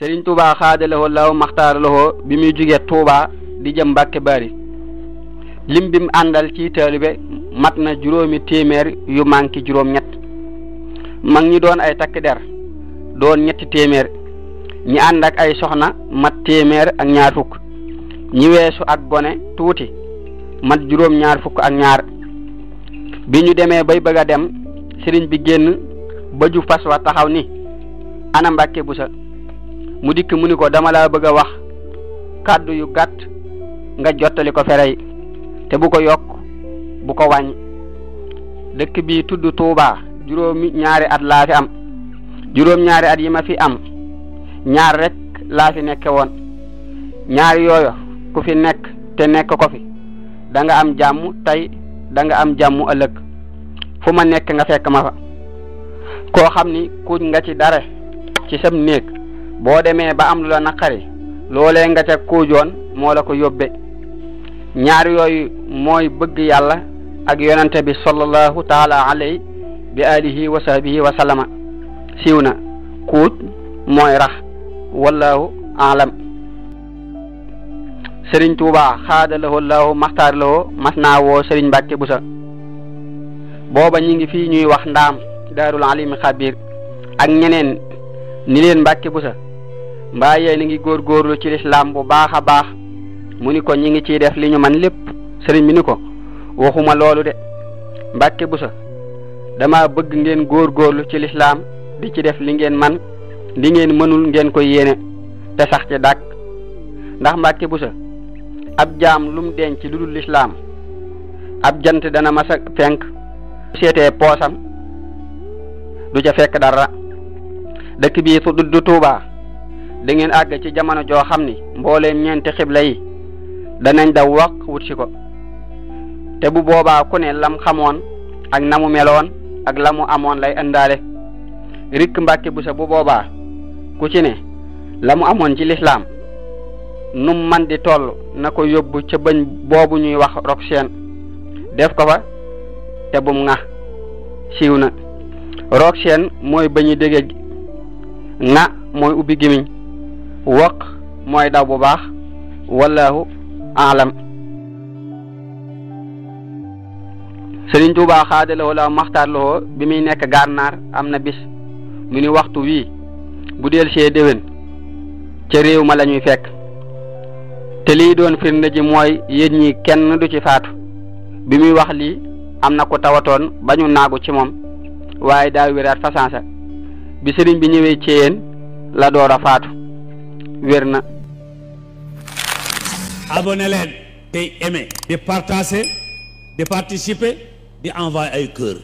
Serigne Touba xaadalawoo law maxtaaralawoo bi muy jóge Touba di jëm Mbàkke Bari lim bi mu àndal ci taalibe mat na juróomi téeméer yu manki juróom-ñett mag ñi doon ay takk der doon ñetti téeméer ñi ànd ak ay soxna mat téeméer ak ñaar fukk ñi weesu ak gone tuuti mat juróom-ñaar fukk ak ñaar bi ñu demee bay bëgg a dem sëriñ bi génn ba ju fas wa taxaw ni ana Mbàkke Buso mu dikk mu ni ko dama laa bëgg a wax kàddu yu gàtt nga jottali ko ferey te bu ko yokk bu ko wàññi dëkk bi tudd Touba juróom-ñaari at laa fi am juróom-ñaari at yi ma fi am ñaar rek laa fi nekke woon ñaar yooyu ku fi nekk te nekk ko fi da nga am jàmm tey da nga am jàmm ëllëg fu ma nekk nga fekk ma fa koo xam ni kuuj nga ci dara ci sam néeg boo demee ba am lu la naqari loolee nga ca kuujoon moo la ko yóbbe ñaar yooyu mooy bëgg yàlla ak yonente bi sallallahu taala alayhi bi alihi wa sahbihi wa sallama siiw na kuuj mooy rax wallahu alam Serigne Touba xaadalawoo law maxtaaralawoo mas naa woo Serigne Mbàkke Buso booba ñi ngi fii ñuy wax ndaam daarul alimi xabir ak ñeneen ni leen Mbàkke Buso mbaa yéen a ngi góorgóorlu ci lislaam bu baax a baax mu ni ko ñi ngi ciy def li ñu man lépp sëriñ bi ni ko waxuma loolu de Mbàkke Buso dama bëgg ngeen góorgóorlu ci lislaam di ci def li ngeen man li ngeen mënul ngeen koy yéene te sax ci dàkk ndax Mbàkke Buso ab jaam lum denc lu dul lislaam ab jant dana masa fenk seetee poosam du ca fekk dara dëkk bii du Tuuba da ngeen àgg ci jamono joo xam ni mbooleem ñeenti xibla yi danañ daw wax wut si ko te bu boobaa ku ne lam xamoon ak na mu meloon ak la mu amoon lay indaale rikk Mbàkke Buso bu boobaa ku ci ne la mu amoon ci lislaam num man di toll na ko yóbbu ca bëñ boobu ñuy wax rok seen def ko fa te bum ŋa siiw na rok seen mooy bëñi dégg ŋa mooy ubbi gimiñ waq mooy daw bu baax wallahu alam Serigne Touba xaadalawoo la maxtaarlawoo bi muy nekk Gànnaar am na bis mu ni waxtu wii bu del see déwén ca réew ma la ñuy fekk te lii doon firnde ji mooy yéen ñi kenn du ci faatu bi muy wax lii am na ko tawatoon ba ñu naagu ci moom waaye daa wéraat fasansa bi sëriñ bi ñëwee ci yéen la door a faatu wér na. abonné leen tey aimé di partager di participer di envoyer ay cœur